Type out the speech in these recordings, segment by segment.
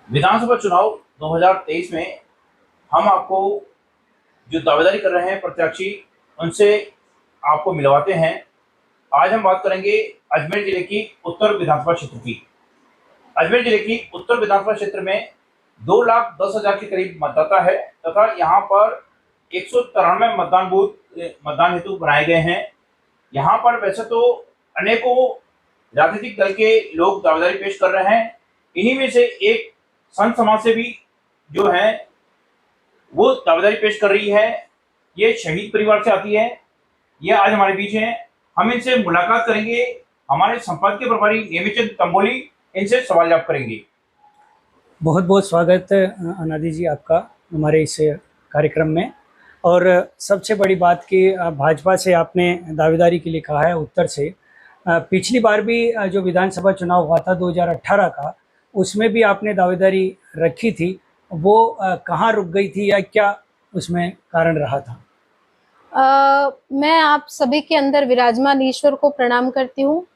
विधानसभा चुनाव 2023 में हम आपको जो दावेदारी कर रहे हैं प्रत्याशी उनसे आपको मिलवाते हैं। आज हम बात करेंगे अजमेर जिले की उत्तर विधानसभा क्षेत्र की। अजमेर जिले की उत्तर विधानसभा क्षेत्र में 2,10,000 के करीब मतदाता है तथा यहाँ पर 193 मतदान बूथ मतदान हेतु बनाए गए हैं। यहाँ पर वैसे तो अनेकों राजनीतिक दल के लोग दावेदारी पेश कर रहे हैं। इन्हीं में से एक संत समाज से भी जो है वो दावेदारी पेश कर रही है। ये शहीद परिवार से आती है। ये आज हमारे बीच हैं। हम इनसे मुलाकात करेंगे। हमारे संपादकीय प्रभारी नेमिचंद तंबोली इनसे सवाल जवाब करेंगे। बहुत बहुत स्वागत है अनादि जी आपका हमारे इस कार्यक्रम में। और सबसे बड़ी बात कि भाजपा से आपने दावेदारी के लिए कहा है उत्तर से। पिछली बार भी जो विधानसभा चुनाव हुआ था 2018 का, उसमें भी आपने दावेदारी रखी थी। वो कहाँ रुक गई थी या क्या उसमें कारण रहा था? मैं आप सभी के अंदर विराजमान ईश्वर को प्रणाम करती हूँ,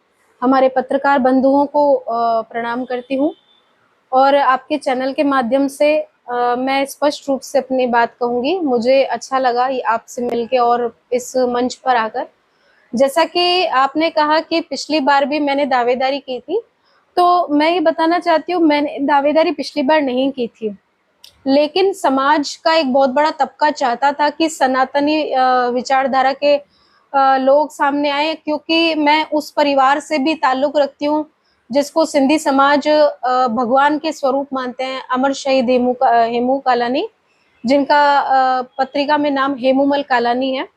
हमारे पत्रकार बंधुओं को प्रणाम करती हूँ और आपके चैनल के माध्यम से मैं स्पष्ट रूप से अपनी बात कहूँगी। मुझे अच्छा लगा आपसे मिलके और इस मंच पर आकर। जैसा कि आपने कहा कि पिछली बार भी मैंने दावेदारी की थी, तो मैं ये बताना चाहती हूँ मैंने दावेदारी पिछली बार नहीं की थी, लेकिन समाज का एक बहुत बड़ा तबका चाहता था कि सनातनी विचारधारा के लोग सामने आए, क्योंकि मैं उस परिवार से भी ताल्लुक रखती हूँ जिसको सिंधी समाज भगवान के स्वरूप मानते हैं। अमर शहीद हेमू कालानी, जिनका पत्रिका में नाम हेमूमल कालानी है।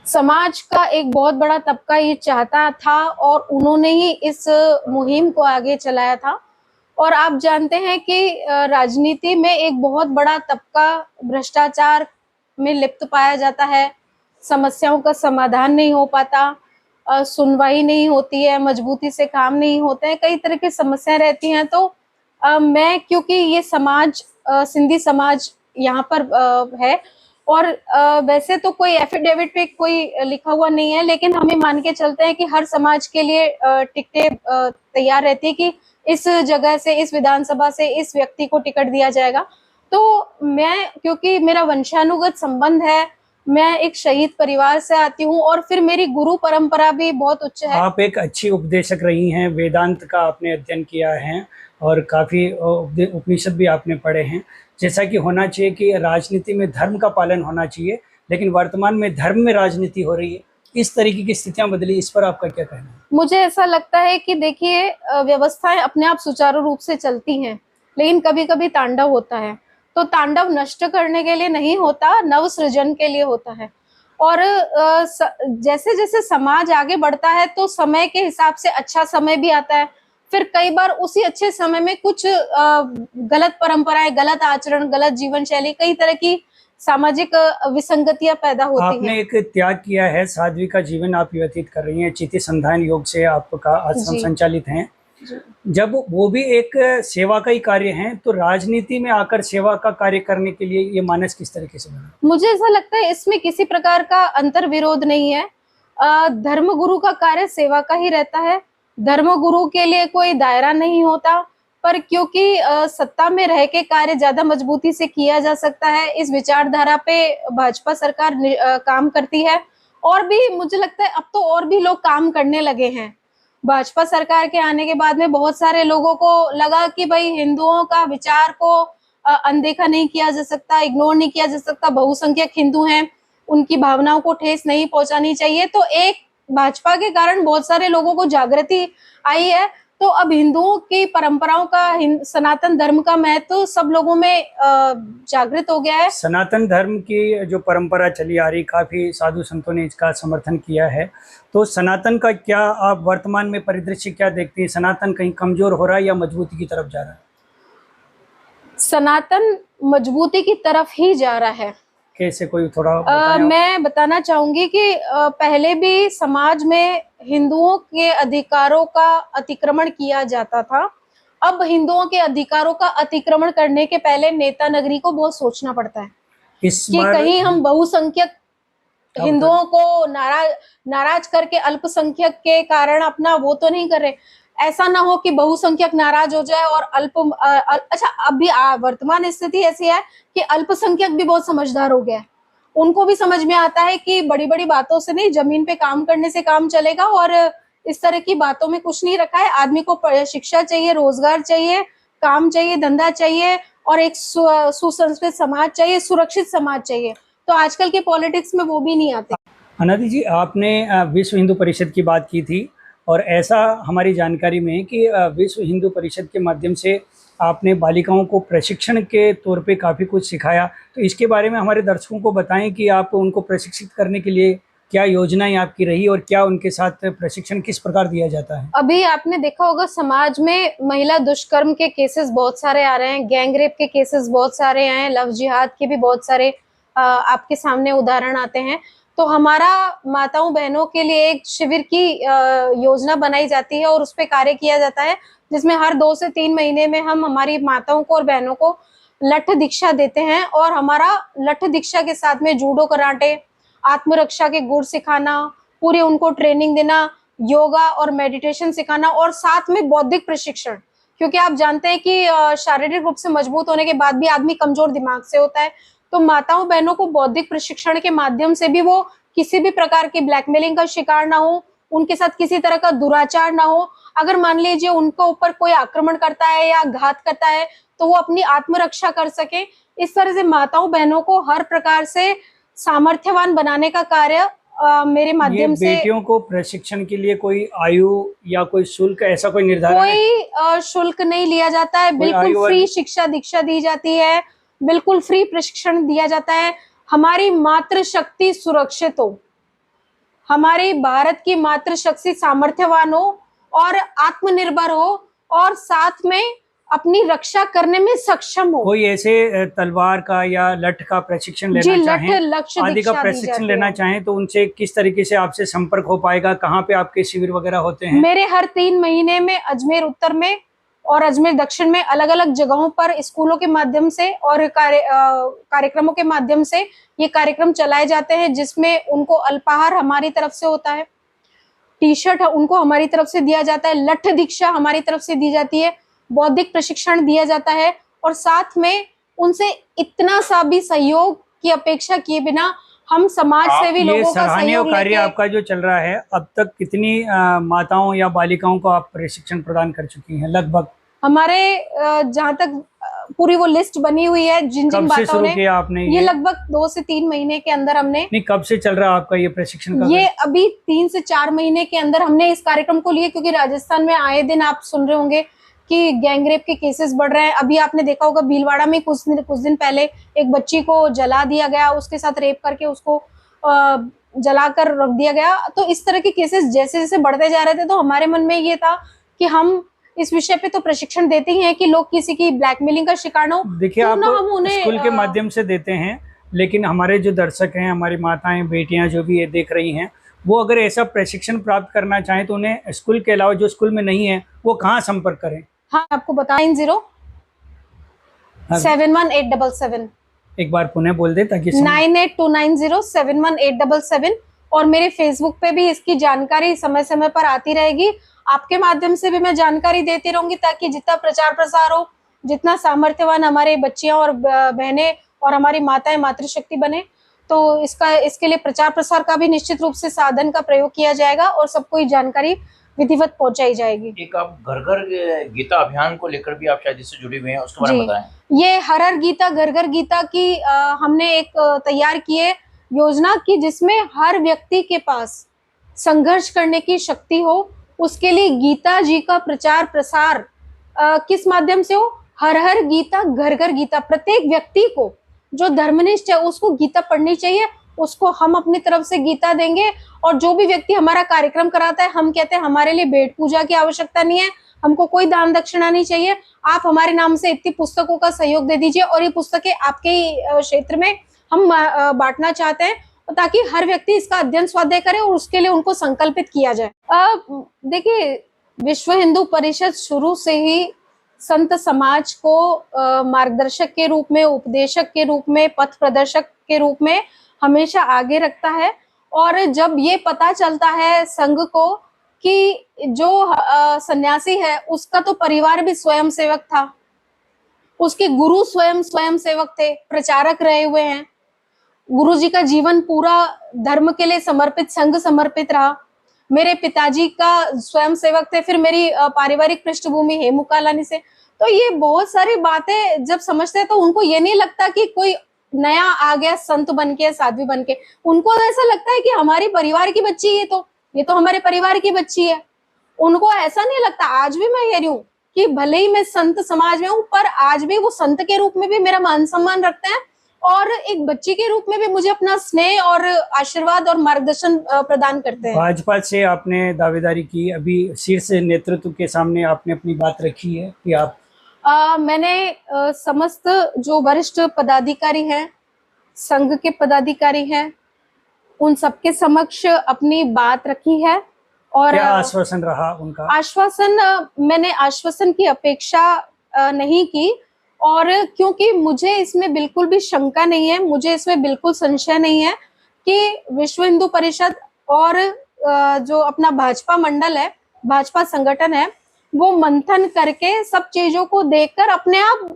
समाज का एक बहुत बड़ा तबका ये चाहता था और उन्होंने ही इस मुहिम को आगे चलाया था। और आप जानते हैं कि राजनीति में एक बहुत बड़ा तबका भ्रष्टाचार में लिप्त पाया जाता है। समस्याओं का समाधान नहीं हो पाता, सुनवाई नहीं होती है, मजबूती से काम नहीं होते हैं, कई तरह की समस्याएं रहती हैं। तो मैं, क्योंकि ये समाज सिंधी समाज यहाँ पर है और वैसे तो कोई एफिडेविट पे कोई लिखा हुआ नहीं है, लेकिन हमें मान के चलते हैं कि हर समाज के लिए टिकटें तैयार रहती है कि इस जगह से, इस विधानसभा से इस व्यक्ति को टिकट दिया जाएगा। तो मैं, क्योंकि मेरा वंशानुगत संबंध है, मैं एक शहीद परिवार से आती हूँ और फिर मेरी गुरु परंपरा भी बहुत उच्च है। आप एक अच्छी उपदेशक रही हैं, वेदांत का आपने अध्ययन किया है और काफ़ी उपनिषद भी आपने पढ़े हैं। जैसा कि होना चाहिए कि राजनीति में धर्म का पालन होना चाहिए, लेकिन वर्तमान में धर्म में राजनीति हो रही है, इस तरीके की स्थितियां बदली, इस पर आपका क्या कहना है? मुझे ऐसा लगता है कि देखिए, व्यवस्थाएं अपने आप सुचारू रूप से चलती हैं, लेकिन कभी कभी तांडव होता है। तो तांडव नष्ट करने के लिए नहीं होता, नव सृजन के लिए होता है। और जैसे जैसे समाज आगे बढ़ता है तो समय के हिसाब से अच्छा समय भी आता है। फिर कई बार उसी अच्छे समय में कुछ गलत परंपराएं, गलत आचरण, गलत जीवन शैली, कई तरह की सामाजिक विसंगतियां पैदा होती हैं। आपने एक त्याग किया है, साध्वी का जीवन आप व्यतीत कर रही हैं, चिति संधान योग से आपका आश्रम संचालित है। जब वो भी एक सेवा का ही कार्य है, तो राजनीति में आकर सेवा का कार्य करने के लिए ये मानस किस तरीके से बना? मुझे ऐसा लगता है इसमें किसी प्रकार का अंतर विरोध नहीं है। धर्म गुरु का कार्य सेवा का ही रहता है। धर्म गुरु के लिए कोई दायरा नहीं होता, पर क्योंकि सत्ता में रह के कार्य ज्यादा मजबूती से किया जा सकता है, इस विचारधारा पे भाजपा सरकार काम करती है। और भी मुझे लगता है अब तो और भी लोग काम करने लगे हैं। भाजपा सरकार के आने के बाद में बहुत सारे लोगों को लगा कि भाई हिंदुओं का विचार को अनदेखा नहीं किया जा सकता, इग्नोर नहीं किया जा सकता। बहुसंख्यक हिंदू हैं, उनकी भावनाओं को ठेस नहीं पहुंचानी चाहिए। तो एक भाजपा के कारण बहुत सारे लोगों को जागृति आई है। तो अब हिंदुओं की परंपराओं का, सनातन धर्म का महत्व सब लोगों में जागृत हो गया है। सनातन धर्म की जो परंपरा चली आ रही, काफी साधु संतों ने इसका समर्थन किया है। तो सनातन का क्या आप वर्तमान में परिदृश्य क्या देखते हैं? सनातन कहीं कमजोर हो रहा है या मजबूती की तरफ जा रहा है? सनातन मजबूती की तरफ ही जा रहा है। कैसे, कोई थोड़ा मैं बताना चाहूंगी कि पहले भी समाज में हिंदुओं के अधिकारों का अतिक्रमण किया जाता था। अब हिंदुओं के अधिकारों का अतिक्रमण करने के पहले नेता नगरी को बहुत सोचना पड़ता है कि कहीं हम बहुसंख्यक हिंदुओं को नाराज करके अल्पसंख्यक के कारण अपना वो तो नहीं कर रहे। ऐसा ना हो कि बहुसंख्यक नाराज हो जाए और अच्छा अभी वर्तमान स्थिति ऐसी है कि अल्पसंख्यक भी बहुत समझदार हो गया है। उनको भी समझ में आता है कि बड़ी बड़ी बातों से नहीं, जमीन पे काम करने से काम चलेगा, और इस तरह की बातों में कुछ नहीं रखा है। आदमी को शिक्षा चाहिए, रोजगार चाहिए, काम चाहिए, धंधा चाहिए, और एक सुसंस्कृत समाज चाहिए, सुरक्षित समाज चाहिए। तो आजकल के पॉलिटिक्स में वो भी नहीं आते। अनादि जी, आपने विश्व हिंदू परिषद की बात की थी, और ऐसा हमारी जानकारी में है कि विश्व हिंदू परिषद के माध्यम से आपने बालिकाओं को प्रशिक्षण के तौर पे काफ़ी कुछ सिखाया। तो इसके बारे में हमारे दर्शकों को बताएं कि आप उनको प्रशिक्षित करने के लिए क्या योजनाएं आपकी रही और क्या उनके साथ प्रशिक्षण किस प्रकार दिया जाता है। अभी आपने देखा होगा समाज में महिला दुष्कर्म के केसेस बहुत सारे आ रहे हैं, गैंग रेप के केसेस बहुत सारे आए हैं, लव जिहाद के भी बहुत सारे आपके सामने उदाहरण आते हैं। तो हमारा माताओं बहनों के लिए एक शिविर की योजना बनाई जाती है और उस पर कार्य किया जाता है, जिसमें हर 2 से 3 महीने में हम हमारी माताओं को और बहनों को लठ दीक्षा देते हैं। और हमारा लठ दीक्षा के साथ में जूडो, कराटे, आत्मरक्षा के गुर सिखाना, पूरे उनको ट्रेनिंग देना, योगा और मेडिटेशन सिखाना, और साथ में बौद्धिक प्रशिक्षण, क्योंकि आप जानते हैं कि शारीरिक रूप से मजबूत होने के बाद भी आदमी कमजोर दिमाग से होता है। तो माताओं बहनों को बौद्धिक प्रशिक्षण के माध्यम से भी वो किसी भी प्रकार की ब्लैकमेलिंग का शिकार ना हो, उनके साथ किसी तरह का दुराचार ना हो। अगर मान लीजिए उनको ऊपर कोई आक्रमण करता है या घात करता है तो वो अपनी आत्मरक्षा कर सके। इस तरह से माताओं बहनों को हर प्रकार से सामर्थ्यवान बनाने का कार्य मेरे माध्यम से। बेटियों को प्रशिक्षण के लिए कोई आयु या कोई शुल्क ऐसा कोई निर्धारण? कोई शुल्क नहीं लिया जाता है, बिल्कुल फ्री शिक्षा दीक्षा दी जाती है, बिल्कुल फ्री प्रशिक्षण दिया जाता है। हमारी मातृशक्ति सुरक्षित हो, हमारी भारत की मातृशक्ति सामर्थ्यवान हो और आत्मनिर्भर हो, और साथ में अपनी रक्षा करने में सक्षम हो। कोई ऐसे तलवार का या लठ का प्रशिक्षण लेना चाहें, आदि का प्रशिक्षण लेना चाहें, तो उनसे किस तरीके से आपसे संपर्क हो पाएगा? कहाँ पे आपके शिविर वगैरह होते हैं? मेरे हर 3 महीने में अजमेर उत्तर में और अजमेर दक्षिण में अलग अलग जगहों पर स्कूलों के माध्यम से और कार्यक्रमों के माध्यम से ये कार्यक्रम चलाए जाते हैं, जिसमें उनको अल्पाहार हमारी तरफ से होता है, टी-शर्ट उनको हमारी तरफ से दिया जाता है, लठ दीक्षा हमारी तरफ से दी जाती है, बौद्धिक प्रशिक्षण दिया जाता है, और साथ में उनसे इतना सा भी सहयोग की अपेक्षा किए बिना हम समाज सेवी लोगों का सहयोग कार्य आपका जो चल रहा है, अब तक कितनी माताओं या बालिकाओं को आप प्रशिक्षण प्रदान कर चुकी हैं लगभग? हमारे जहाँ तक पूरी वो लिस्ट बनी हुई है जिन जिन बातों ने किया आपने, ये लगभग 2 से 3 महीने के अंदर हमने। नहीं, कब से चल रहा है आपका ये प्रशिक्षण का? ये अभी 3 से 4 महीने के अंदर हमने इस कार्यक्रम को लिए, क्योंकि राजस्थान में आए दिन आप सुन रहे होंगे कि गैंग रेप के केसेस बढ़ रहे हैं। अभी आपने देखा होगा भीलवाड़ा में कुछ दिन पहले एक बच्ची को जला दिया गया, उसके साथ रेप करके उसको जलाकर रख दिया गया। तो इस तरह के केसेस जैसे जैसे बढ़ते जा रहे थे, तो हमारे मन में ये था कि हम इस विषय पे तो प्रशिक्षण देते ही हैं कि लोग किसी की ब्लैकमेलिंग का शिकार न हो। देखिए, आप स्कूल के माध्यम से देते हैं, लेकिन हमारे जो दर्शक हैं, हमारी माताएं बेटियां जो भी ये देख रही हैं, वो अगर ऐसा प्रशिक्षण प्राप्त करना चाहें तो उन्हें स्कूल के अलावा जो स्कूल में नहीं है वो कहाँ संपर्क करें? हाँ, आपको बता 9071871877। एक बार पुनः बोल दे ताकि 9829071877। और मेरे फेसबुक पे भी इसकी जानकारी समय समय पर आती रहेगी। आपके माध्यम से भी मैं जानकारी देती रहूंगी, ताकि जितना प्रचार प्रसार हो, जितना सामर्थ्यवान हमारे बच्चियां और बहनें और हमारी माताएं मातृशक्ति बने, तो इसके लिए प्रचार प्रसार का भी निश्चित रूप से साधन का प्रयोग किया जाएगा और सबको ये जानकारी विधिवत पहुंचाई जाएगी। एक आप घर घर गीता अभियान को लेकर भी आप शायद इससे जुड़े हुए हैं, उसके बारे में बताएं। ये हर हर गीता घर घर गीता की हमने एक तैयार की है योजना की, जिसमें हर व्यक्ति के पास संघर्ष करने की शक्ति हो। उसके लिए गीता जी का प्रचार प्रसार किस माध्यम से हो? हर हर गीता घर घर गीता। प्रत्येक व्यक्ति को जो धर्मनिष्ठ है उसको गीता पढ़नी चाहिए, उसको हम अपनी तरफ से गीता देंगे। और जो भी व्यक्ति हमारा कार्यक्रम कराता है, हम कहते हैं हमारे लिए भेंट पूजा की आवश्यकता नहीं है, हमको कोई दान दक्षिणा नहीं चाहिए, आप हमारे नाम से इतनी पुस्तकों का सहयोग दे दीजिए और ये पुस्तकें आपके क्षेत्र में हम बांटना चाहते हैं, ताकि हर व्यक्ति इसका अध्ययन स्वाध्याय करे और उसके लिए उनको संकल्पित किया जाए। देखिए, विश्व हिंदू परिषद शुरू से ही संत समाज को मार्गदर्शक के रूप में, उपदेशक के रूप में, पथ प्रदर्शक के रूप में हमेशा आगे रखता है। और जब ये पता चलता है संघ को कि जो सन्यासी है उसका तो परिवार भी स्वयं सेवक था, उसके गुरु स्वयं सेवक थे, प्रचारक रहे हुए हैं। गुरु जी का जीवन पूरा धर्म के लिए समर्पित, संघ समर्पित रहा। मेरे पिताजी का स्वयं सेवक थे। फिर मेरी पारिवारिक पृष्ठभूमि हेमू कालानी से। तो ये बहुत सारी बातें जब समझते हैं तो उनको ये नहीं लगता कि कोई नया आ गया संत बन के, साध्वी बन के। उनको ऐसा लगता है कि हमारी परिवार की बच्ची है, तो ये तो हमारे परिवार की बच्ची है। उनको ऐसा नहीं लगता। आज भी मैं कह रही हूँ कि भले ही मैं संत समाज में हूँ, पर आज भी वो संत के रूप में भी मेरा मान सम्मान रखते हैं और एक बच्ची के रूप में भी मुझे अपना स्नेह और आशीर्वाद और मार्गदर्शन प्रदान करते हैं। भाजपा से आपने दावेदारी की, अभी शीर्ष नेतृत्व के सामने आपने अपनी बात रखी है कि आप मैंने समस्त जो वरिष्ठ पदाधिकारी हैं, संघ के पदाधिकारी हैं, उन सबके समक्ष अपनी बात रखी है। और क्या आश्वासन रहा उनका? आश्वासन, मैंने आश्वासन की अपेक्षा नहीं की, और क्योंकि मुझे इसमें बिल्कुल भी शंका नहीं है, मुझे इसमें बिल्कुल संशय नहीं है कि विश्व हिंदू परिषद और जो अपना भाजपा मंडल है, भाजपा संगठन है, वो मंथन करके सब चीजों को देखकर अपने आप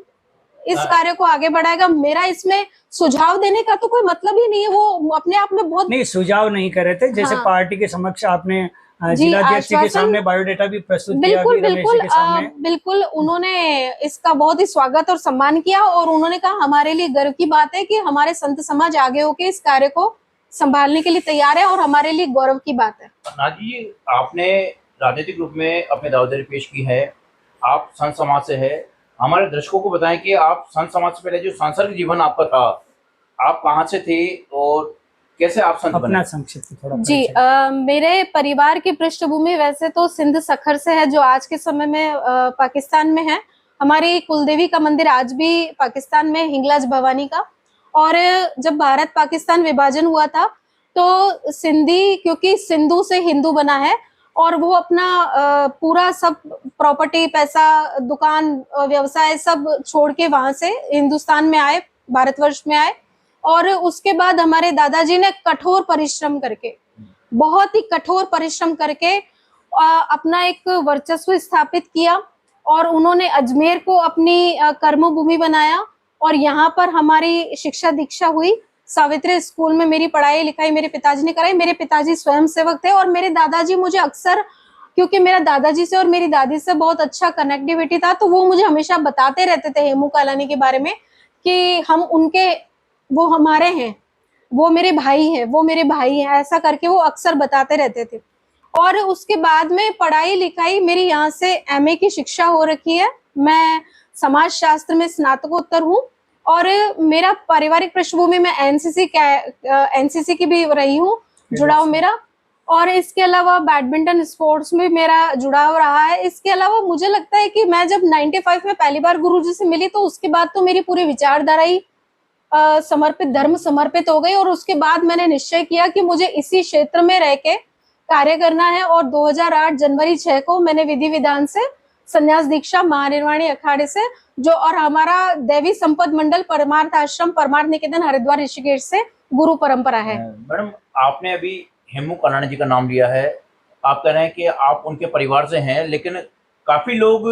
इस कार्य को आगे बढ़ाएगा। मेरा इसमें सुझाव देने का तो कोई मतलब ही नहीं है। वो अपने आप में बहुत नहीं, सुझाव नहीं कर रहे थे, जैसे हाँ। पार्टी के समक्ष आपने जी, जिलाध्यक्ष के आश्वासन सामने बायोडाटा भी प्रस्तुत किया बिल्कुल अभी रमेश बिल्कुल जी के सामने। बिल्कुल उन्होंने इसका बहुत ही स्वागत और सम्मान किया, और उन्होंने कहा हमारे लिए गर्व की बात है कि हमारे संत समाज आगे होके इस कार्य को संभालने के लिए तैयार है, और हमारे लिए गौरव की बात है। नाजी जी, आपने राजनीतिक रूप में अपनी दावेदारी पेश की है, आप संत समाज से है। हमारे दर्शकों को बताएं कि आप संत समाज से पहले जो सांसारिक जीवन आपका था, आप कहाँ से थे और कैसे आप संत बने? अपना संक्षिप्त थोड़ा जी, परिचय। मेरे परिवार की पृष्ठभूमि वैसे तो सिंध सखर से है, जो आज के समय में पाकिस्तान में है। हमारी कुलदेवी का मंदिर आज भी पाकिस्तान में, हिंगलाज भवानी का। और जब भारत पाकिस्तान विभाजन हुआ था तो सिंधी, क्योंकि सिंधु से हिंदू बना है, और वो अपना पूरा सब प्रॉपर्टी, पैसा, दुकान, व्यवसाय सब छोड़ के वहां से हिंदुस्तान में आए, भारतवर्ष में आए। और उसके बाद हमारे दादाजी ने कठोर परिश्रम करके, बहुत ही कठोर परिश्रम करके अपना एक वर्चस्व स्थापित किया, और उन्होंने अजमेर को अपनी कर्मभूमि बनाया, और यहाँ पर हमारी शिक्षा दीक्षा हुई। सावित्री स्कूल में मेरी पढ़ाई लिखाई मेरे पिताजी ने कराई। मेरे पिताजी स्वयं सेवक थे, और मेरे दादाजी मुझे अक्सर, क्योंकि मेरा दादाजी से और मेरी दादी से बहुत अच्छा कनेक्टिविटी था, तो वो मुझे हमेशा बताते रहते थे हेमू कालानी के बारे में कि हम उनके, वो हमारे हैं, वो मेरे भाई हैं, वो मेरे भाई हैं, ऐसा करके वो अक्सर बताते रहते थे। और उसके बाद में पढ़ाई लिखाई मेरी यहाँ से एमए की शिक्षा हो रखी है। मैं समाज शास्त्र में स्नातकोत्तर हूँ, और मेरा पारिवारिक पृष्ठभूमि में एनसीसी की भी रही हूँ, जुड़ाव मेरा। और इसके अलावा बैडमिंटन स्पोर्ट्स में मेरा जुड़ाव रहा है। इसके अलावा मुझे लगता है कि मैं जब 95 में पहली बार गुरुजी से मिली, तो उसके बाद तो मेरी पूरी विचारधारा ही समर्पित, धर्म समर्पित हो गई। और उसके बाद मैंने निश्चय किया कि मुझे इसी क्षेत्र में रह के कार्य करना है, और 2008 जनवरी 6 को मैंने विधि विधान से संन्यास दीक्षा महानिर्वाणी अखाड़े से, जो और हमारा देवी संपद मंडल परमार्थ आश्रम परमार्थ निकेतन हरिद्वार ऋषिकेश से गुरु परंपरा है। मैडम, आपने अभी हेमू कालानी जी का नाम लिया है, आप कह रहे हैं कि आप उनके परिवार से हैं, लेकिन काफी लोग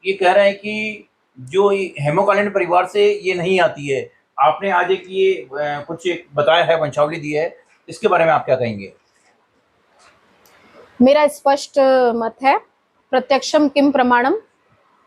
ये कह रहे हैं कि जो हेमू कालानी परिवार से ये नहीं आती है। आपने आज एक ये कुछ बताया है, वंशावली दी है, इसके बारे में आप क्या कहेंगे? मेरा स्पष्ट मत है, प्रत्यक्षम किम प्रमाणम,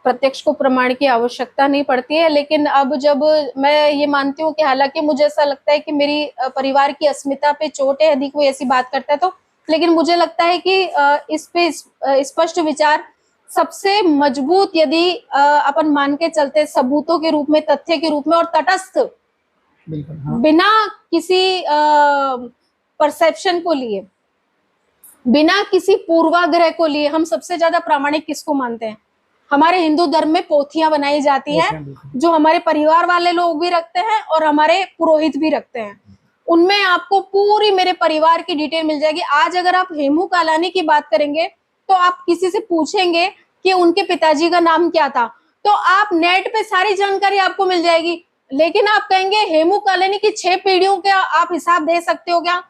प्रत्यक्ष को प्रमाण की आवश्यकता नहीं पड़ती है। लेकिन अब जब मैं ये मानती हूँ कि हालांकि मुझे ऐसा लगता है कि मेरी परिवार की अस्मिता पे चोट है यदि कोई ऐसी बात करता है तो, लेकिन मुझे लगता है कि इस पे स्पष्ट विचार सबसे मजबूत यदि अपन मान के चलते सबूतों के रूप में, तथ्य के रूप में, और तटस्थ, बिल्कुल हाँ। बिना किसी परसेप्शन को लिए, बिना किसी पूर्वाग्रह को लिए, हम सबसे ज्यादा प्रामाणिक किसको मानते हैं? हमारे हिंदू धर्म में पोथियां बनाई जाती हैं, जो हमारे परिवार वाले लोग भी रखते हैं और हमारे पुरोहित भी रखते हैं। उनमें आपको पूरी मेरे परिवार की डिटेल मिल जाएगी। आज अगर आप हेमू कालानी की बात करेंगे तो आप किसी से पूछेंगे कि उनके पिताजी का नाम क्या था, तो आप नेट पे सारी जानकारी आपको मिल जाएगी। लेकिन आप कहेंगे हेमू कालानी की 6 पीढ़ियों का आप हिसाब दे सकते हो क्या?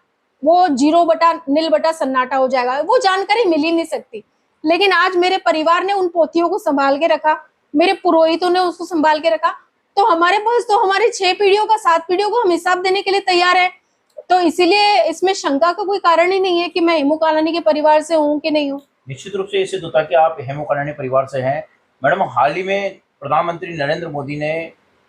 वो 0/नील सन्नाटा हो जाएगा, वो जानकारी मिल ही नहीं सकती। लेकिन आज मेरे परिवार ने उन पोथियों को संभाल के रखा, मेरे पुरोहितों ने उसको संभाल के रखा, तो हमारे पास तो हमारी 6 पीढ़ियों का 7 पीढ़ियों को हम हिसाब देने के लिए तैयार है। तो इसीलिए इसमें शंका का कोई कारण ही नहीं है कि मैं हेमू कालानी के परिवार से हूँ कि नहीं हूँ। निश्चित रूप से इसे होता कि आप हेमू कालानी परिवार से हैं। मैडम, हाल ही में प्रधानमंत्री नरेंद्र मोदी ने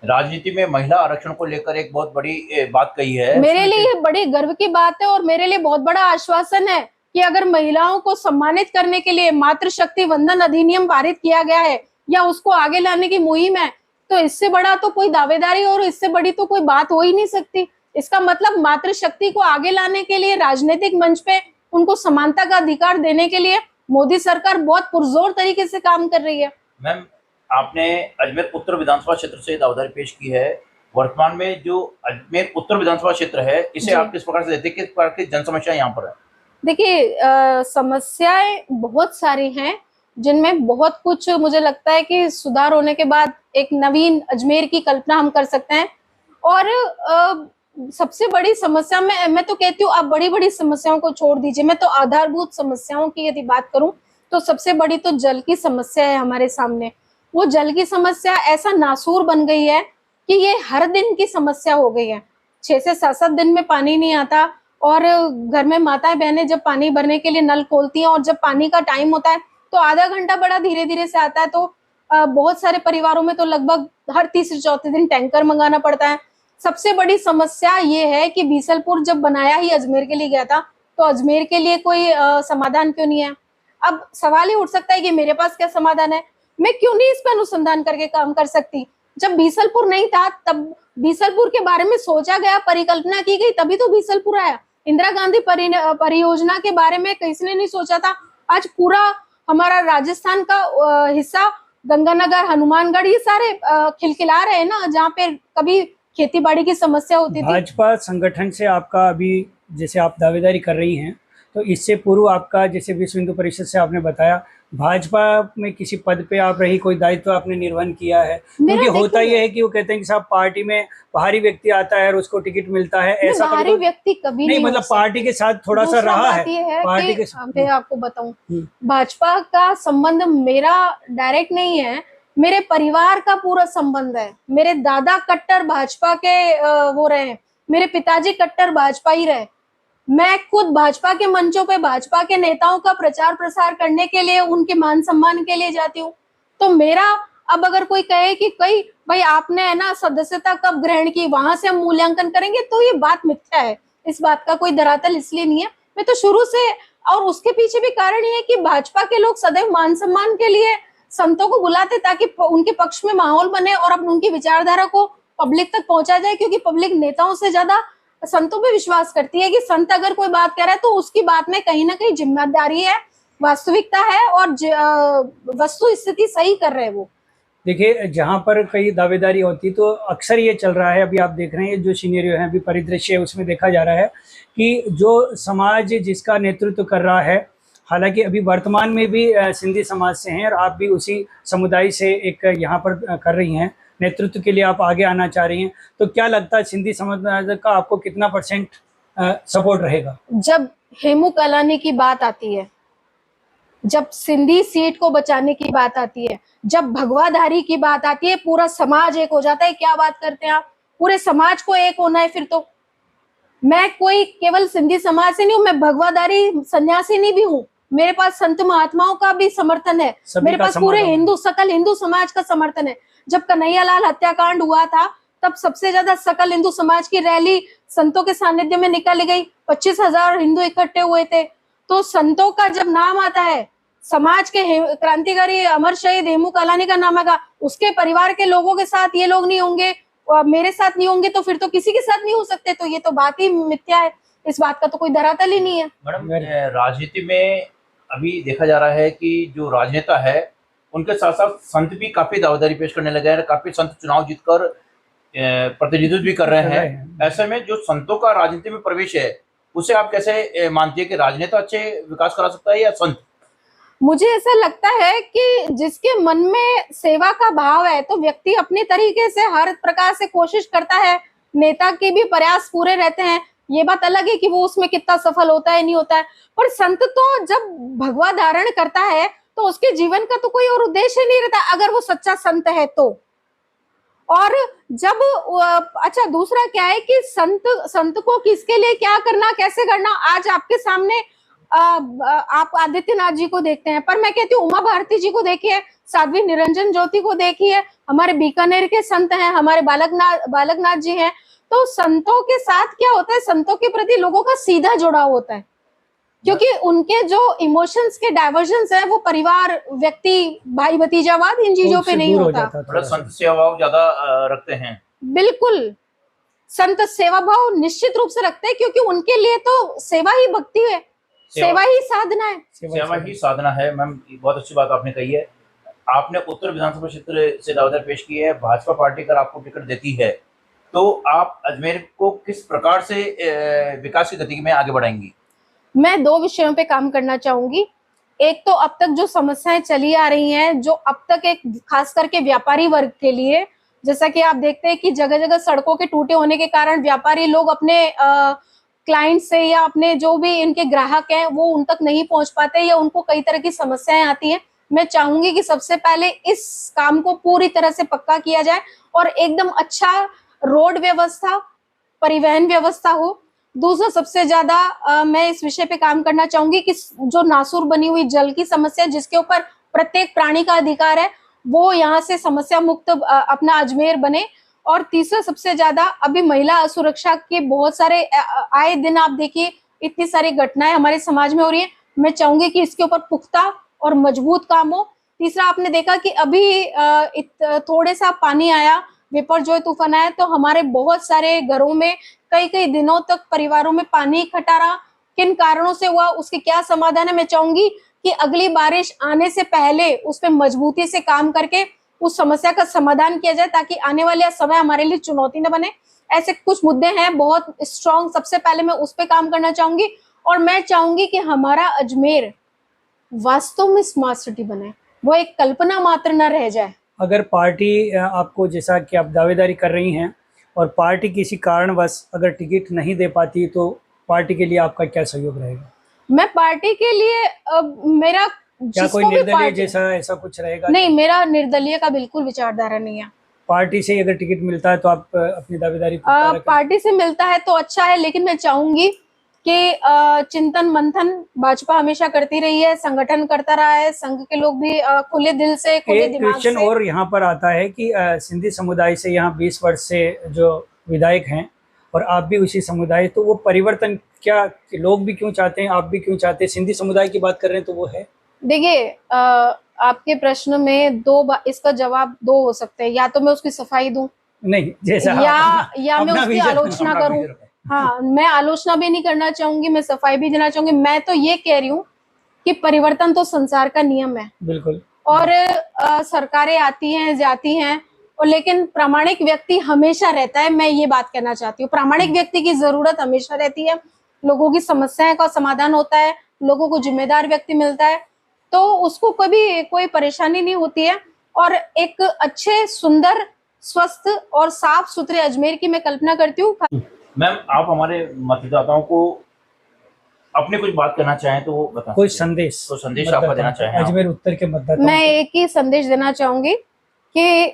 राजनीति में महिला आरक्षण को लेकर एक बहुत बड़ी बात कही है। मेरे लिए ये बड़ी गर्व की बात है और मेरे लिए बहुत बड़ा आश्वासन है कि अगर महिलाओं को सम्मानित करने के लिए मातृशक्ति वंदन अधिनियम पारित किया गया है या उसको आगे लाने की मुहिम है, तो इससे बड़ा तो कोई दावेदारी और इससे बड़ी तो कोई बात हो ही नहीं सकती। इसका मतलब मातृशक्ति को आगे लाने के लिए राजनीतिक मंच पे उनको समानता का अधिकार देने के लिए मोदी सरकार बहुत पुरजोर तरीके से काम कर रही है। मैम, आपने अजमेर उत्तर विधानसभा क्षेत्र से दावेदारी पेश की है। वर्तमान में जो अजमेर उत्तर विधानसभा क्षेत्र है, इसे आप किस प्रकार से देखते हैं? किस प्रकार की जन समस्या यहाँ पर है? देखिए, समस्याएं बहुत सारी हैं जिनमें बहुत कुछ मुझे लगता है कि सुधार होने के बाद एक नवीन अजमेर की कल्पना हम कर सकते हैं। और सबसे बड़ी समस्या मैं तो कहती हूँ, आप बड़ी बड़ी समस्याओं को छोड़ दीजिए, मैं तो आधारभूत समस्याओं की यदि बात करूं तो सबसे बड़ी तो जल की समस्या है हमारे सामने। वो जल की समस्या ऐसा नासूर बन गई है कि ये हर दिन की समस्या हो गई है। 6 से 7 दिन में पानी नहीं आता और घर में माताएं बहनें जब पानी भरने के लिए नल खोलती हैं और जब पानी का टाइम होता है तो आधा घंटा बड़ा धीरे धीरे से आता है। तो बहुत सारे परिवारों में तो लगभग हर तीसरे चौथे दिन टैंकर मंगाना पड़ता है। सबसे बड़ी समस्या ये है कि बीसलपुर जब बनाया ही अजमेर के लिए गया था, तो अजमेर के लिए कोई समाधान क्यों नहीं है? अब सवाल ही उठ सकता है कि मेरे पास क्या समाधान है, मैं क्यों नहीं इस पर अनुसंधान करके काम कर सकती? जब बीसलपुर नहीं था तब बीसलपुर के बारे में सोचा गया, परिकल्पना की गई, तभी तो बीसलपुर आया। इंदिरा गांधी परियोजना के बारे में किसी ने नहीं सोचा था। आज पूरा हमारा राजस्थान का हिस्सा, गंगानगर, हनुमानगढ़, ये सारे खिलखिला रहे हैं ना, जहाँ पे कभी खेती बाड़ी की समस्या होती थी। भाजपा संगठन से आपका अभी जैसे आप दावेदारी कर रही हैं, तो इससे पूर्व आपका जैसे विश्व हिंदू परिषद से आपने बताया, भाजपा में किसी पद पे आप रही, कोई दायित्व आपने निर्वहन किया है? क्योंकि होता ये है कि वो कहते हैं कि साहब पार्टी में बाहरी व्यक्ति आता है और उसको टिकट मिलता है, ऐसा बाहरी व्यक्ति कभी नहीं, मतलब पार्टी के साथ थोड़ा सा रहा है। पार्टी के साथ मैं आपको बताऊं, भाजपा का संबंध मेरा डायरेक्ट नहीं है, मेरे परिवार का पूरा संबंध है। मेरे दादा कट्टर भाजपा के वो रहे, मेरे पिताजी कट्टर भाजपा ही रहे। मैं खुद भाजपा के मंचों पे भाजपा के नेताओं का प्रचार प्रसार करने के लिए, उनके मान सम्मान के लिए जाती हूँ। तो मेरा अब अगर कोई कहे कि कई भाई आपने है ना सदस्यता कब ग्रहण की, वहां से हम मूल्यांकन करेंगे, तो ये बात मिथ्या है। इस बात का कोई धरातल इसलिए नहीं है, मैं तो शुरू से, और उसके पीछे भी कारण ये है कि भाजपा के लोग सदैव मान सम्मान के लिए संतों को बुलाते ताकि उनके पक्ष में माहौल बने और अब उनकी विचारधारा को पब्लिक तक पहुंचा जाए, क्योंकि पब्लिक नेताओं से ज्यादा संतों पे विश्वास करती है कि संत अगर कोई बात कह रहा है तो उसकी बात में कहीं ना कहीं जिम्मेदारी है, वास्तविकता है और वस्तु स्थिति सही कर रहे हैं वो। देखिए, जहाँ पर कई दावेदारी होती तो अक्सर ये चल रहा है, अभी आप देख रहे हैं जो सीनेरियो है, अभी परिदृश्य है, उसमें देखा जा रहा है कि जो समाज जिसका नेतृत्व कर रहा है, हालांकि अभी वर्तमान में भी सिंधी समाज से हैं और आप भी उसी समुदाय से एक यहाँ पर कर रही हैं, नेतृत्व के लिए आप आगे आना चाह रही हैं, तो क्या लगता है सिंधी समाज का आपको कितना % सपोर्ट रहेगा? जब हेमू कालानी की बात आती है, जब सिंधी सीट को बचाने की बात आती है, जब भगवाधारी की बात आती है, पूरा समाज एक हो जाता है। क्या बात करते हैं आप? पूरे समाज को एक होना है। फिर तो मैं कोई केवल सिंधी समाज से नहीं हूँ, मैं भगवाधारी सन्यासिनी भी हूँ। मेरे पास संत महात्माओं का भी समर्थन है, मेरे पास पूरे सकल हिंदू समाज का समर्थन है। जब कन्हैयालाल हत्याकांड हुआ था तब सबसे ज्यादा सकल हिंदू समाज की रैली संतों के सानिध्य में निकाली गई, 25,000 हिंदू इकट्ठे हुए थे। तो संतों का जब नाम आता है, समाज के क्रांतिकारी अमर शहीद हेमू कालानी का नाम आएगा, उसके परिवार के लोगों के साथ ये लोग नहीं होंगे, मेरे साथ नहीं होंगे, तो फिर तो किसी के साथ नहीं हो सकते। तो ये तो बात ही मिथ्या है, इस बात का तो कोई धरातल ही नहीं है। मैडम, राजनीति में अभी देखा जा रहा है कि जो राजनेता है उनके साथ साथ संत भी काफी दावेदारी पेश करने लगे हैं, काफी संत चुनाव जीतकर प्रतिनिधित्व भी कर रहे हैं। ऐसे में जो संतों का राजनीति में प्रवेश है, उसे आप कैसे मानती है कि राजनेता अच्छे विकास करा सकता है या संत? मुझे ऐसा लगता है कि जिसके मन में सेवा का भाव है तो व्यक्ति अपने तरीके से हर प्रकार से कोशिश करता है, नेता के भी प्रयास पूरे रहते हैं। ये बात अलग है कि वो उसमें कितना सफल होता है नहीं होता है, पर संत तो जब भगवा धारण करता है तो उसके जीवन का तो कोई और उद्देश्य नहीं रहता, अगर वो सच्चा संत है तो। और जब अच्छा, दूसरा क्या है कि संत को किसके लिए क्या करना, कैसे करना, आज आपके सामने आप आदित्यनाथ जी को देखते हैं, पर मैं कहती हूँ उमा भारती जी को देखिए, साध्वी निरंजन ज्योति को देखिए, हमारे बीकानेर के संत हैं, हमारे बालकनाथ जी हैं। तो संतों के साथ क्या होता है, संतों के प्रति लोगों का सीधा जुड़ाव होता है, क्योंकि उनके जो इमोशंस के डाइवर्जन है वो परिवार, व्यक्ति, भाई भतीजावाद इन चीजों पे नहीं होता। मतलब संत सेवा भाव ज्यादा रखते हैं। बिल्कुल, संत सेवा भाव निश्चित रूप से रखते हैं, क्योंकि उनके लिए तो सेवा ही भक्ति है, सेवा ही साधना है। सेवा ही साधना है। मैम बहुत अच्छी बात आपने कही है। आपने उत्तर विधानसभा क्षेत्र से दावेदार पेश की है, भाजपा पार्टी अगर आपको टिकट देती है तो आप अजमेर को किस प्रकार से विकास की गति में आगे बढ़ाएंगी? मैं 2 विषयों पे काम करना चाहूंगी। एक तो अब तक जो समस्याएं चली आ रही हैं, जो अब तक एक खास करके व्यापारी वर्ग के लिए, जैसा कि आप देखते हैं कि जगह जगह सड़कों के टूटे होने के कारण व्यापारी लोग अपने क्लाइंट से या अपने जो भी इनके ग्राहक हैं वो उन तक नहीं पहुंच पाते, या उनको कई तरह की समस्याएं आती हैं। मैं चाहूंगी कि सबसे पहले इस काम को पूरी तरह से पक्का किया जाए और एकदम अच्छा रोड व्यवस्था, परिवहन व्यवस्था हो। दूसरा सबसे ज्यादा मैं इस विषय पे काम करना चाहूंगी कि जो नासूर बनी हुई जल की समस्या, जिसके ऊपर प्रत्येक प्राणी का अधिकार है, वो यहाँ से समस्या मुक्त अपना अजमेर बने। और तीसरा सबसे ज्यादा अभी महिला सुरक्षा के बहुत सारे आए दिन आप देखिए इतनी सारी घटनाएं हमारे समाज में हो रही है। मैं चाहूंगी कि इसके ऊपर पुख्ता और मजबूत काम हो। तीसरा आपने देखा कि अभी थोड़े सा पानी आया, विपर्जोय तूफान आया, तो हमारे बहुत सारे घरों में कई कई दिनों तक परिवारों में पानी इकट्ठा रहा। किन कारणों से हुआ, उसके क्या समाधान है? मैं चाहूंगी कि अगली बारिश आने से पहले उस पर मजबूती से काम करके उस समस्या का समाधान किया जाए, ताकि आने वाले समय हमारे लिए चुनौती न बने। ऐसे कुछ मुद्दे हैं बहुत स्ट्रॉन्ग, सबसे पहले मैं उस पर काम करना चाहूंगी। और मैं चाहूंगी कि हमारा अजमेर वास्तव में स्मार्ट सिटी बने, वो एक कल्पना मात्र न रह जाए। अगर पार्टी आपको, जैसा कि आप दावेदारी कर रही हैं, और पार्टी किसी कारणवश अगर टिकट नहीं दे पाती तो पार्टी के लिए आपका क्या सहयोग रहेगा? मैं पार्टी के लिए मेरा क्या कोई निर्दलीय जैसा ऐसा कुछ रहेगा? नहीं, मेरा निर्दलीय का बिल्कुल विचारधारा नहीं है। पार्टी से अगर टिकट मिलता है तो आप अपनी दावेदारी पार्टी से मिलता है तो अच्छा है, लेकिन मैं चाहूंगी कि चिंतन मंथन भाजपा हमेशा करती रही है, संगठन करता रहा है, संघ के लोग भी खुले दिल से, खुले दिमाग से। क्वेश्चन और यहाँ पर आता है कि सिंधी समुदाय से यहाँ 20 वर्ष से जो विधायक हैं और आप भी उसी समुदाय, तो वो परिवर्तन क्या लोग भी क्यों चाहते हैं, आप भी क्यों चाहते हैं? सिंधी समुदाय की बात कर रहे हैं तो वो है। देखिए, आपके प्रश्न में इसका जवाब 2 हो सकते हैं, या तो मैं उसकी सफाई दूं, नहीं जैसा या मैं उसकी आलोचना करूं। हाँ, मैं आलोचना भी नहीं करना चाहूंगी, मैं सफाई भी देना चाहूंगी। मैं तो ये कह रही हूँ कि परिवर्तन तो संसार का नियम है, बिल्कुल, और सरकारें आती हैं जाती हैं, और लेकिन प्रामाणिक व्यक्ति हमेशा रहता है। मैं ये बात कहना चाहती हूँ, प्रामाणिक व्यक्ति की जरूरत हमेशा रहती है। लोगों की समस्याएं का समाधान होता है, लोगों को जिम्मेदार व्यक्ति मिलता है, तो उसको कभी कोई परेशानी नहीं होती है। और एक अच्छे, सुंदर, स्वस्थ और साफ सुथरे अजमेर की मैं कल्पना करती हूँ। मैम, आप हमारे मतदाताओं को अपने कुछ बात करना चाहें तो वो बता, कोई संदेश, तो संदेश आपका देना चाहें? अजमेर उत्तर के मतदाताओं मैं एक ही संदेश देना चाहूंगी कि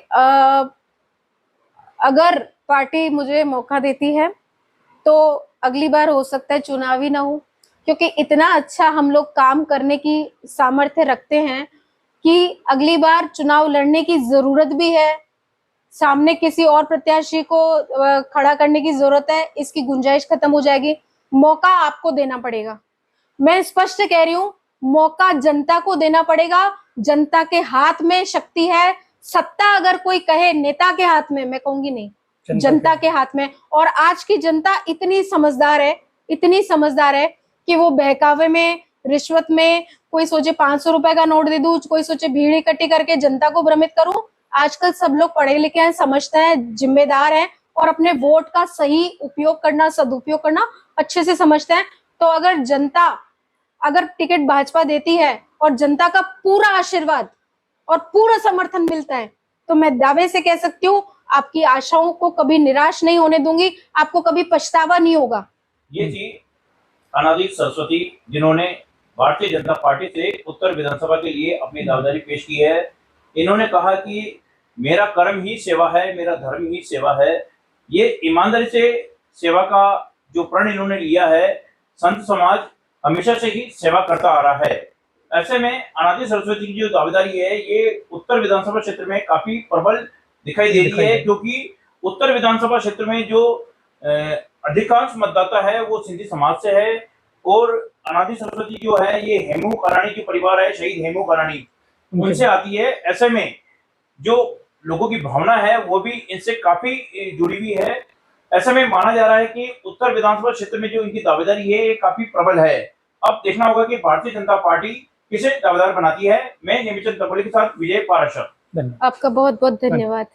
अगर पार्टी मुझे मौका देती है तो अगली बार हो सकता है चुनाव ही ना हो, क्योंकि इतना अच्छा हम लोग काम करने की सामर्थ्य रखते हैं कि अगली बार चुनाव लड़ने की जरूरत भी है। सामने किसी और प्रत्याशी को खड़ा करने की जरूरत है, इसकी गुंजाइश खत्म हो जाएगी। मौका आपको देना पड़ेगा, मैं स्पष्ट कह रही हूँ, मौका जनता को देना पड़ेगा। जनता के हाथ में शक्ति है, सत्ता अगर कोई कहे नेता के हाथ में, मैं कहूंगी नहीं, जनता के हाथ में। और आज की जनता इतनी समझदार है, इतनी समझदार है कि वो बहकावे में, रिश्वत में, कोई सोचे 500 रुपए का नोट दे दूं, कोई सोचे भीड़ इकट्ठी करके जनता को भ्रमित करूं। आजकल सब लोग पढ़े लिखे हैं, समझते हैं, जिम्मेदार हैं, और अपने वोट का सही उपयोग करना, सदुपयोग करना अच्छे से समझते हैं। तो अगर जनता, अगर टिकट भाजपा देती है और जनता का पूरा आशीर्वाद और पूरा समर्थन मिलता है, तो मैं दावे से कह सकती हूँ आपकी आशाओं को कभी निराश नहीं होने दूंगी, आपको कभी पछतावा नहीं होगा। ये थी अनादि सरस्वती, जिन्होंने भारतीय जनता पार्टी से उत्तर विधानसभा के लिए अपनी दावेदारी पेश की है। इन्होंने कहा कि मेरा कर्म ही सेवा है, मेरा धर्म ही सेवा है। ये ईमानदारी से सेवा का जो प्रण इन्होंने लिया है, संत समाज हमेशा से ही सेवा करता आ रहा है। ऐसे में अनादि सरस्वती की जो दावेदारी है, ये उत्तर विधानसभा क्षेत्र में काफी प्रबल दिखाई दे रही है, क्योंकि उत्तर विधानसभा क्षेत्र में जो अधिकांश मतदाता है वो सिंधी समाज से है। और अनादि सरस्वती जो है ये हेमू करानी जो परिवार है, शहीद हेमू करानी, उनसे आती है। ऐसे में जो लोगों की भावना है वो भी इनसे काफी जुड़ी हुई है। ऐसे में माना जा रहा है कि उत्तर विधानसभा क्षेत्र में जो इनकी दावेदारी है ये काफी प्रबल है। अब देखना होगा कि भारतीय जनता पार्टी किसे दावेदार बनाती है। मैं नेमिचंद तंबोली के साथ विजय पाराशर। आपका बहुत बहुत धन्यवाद।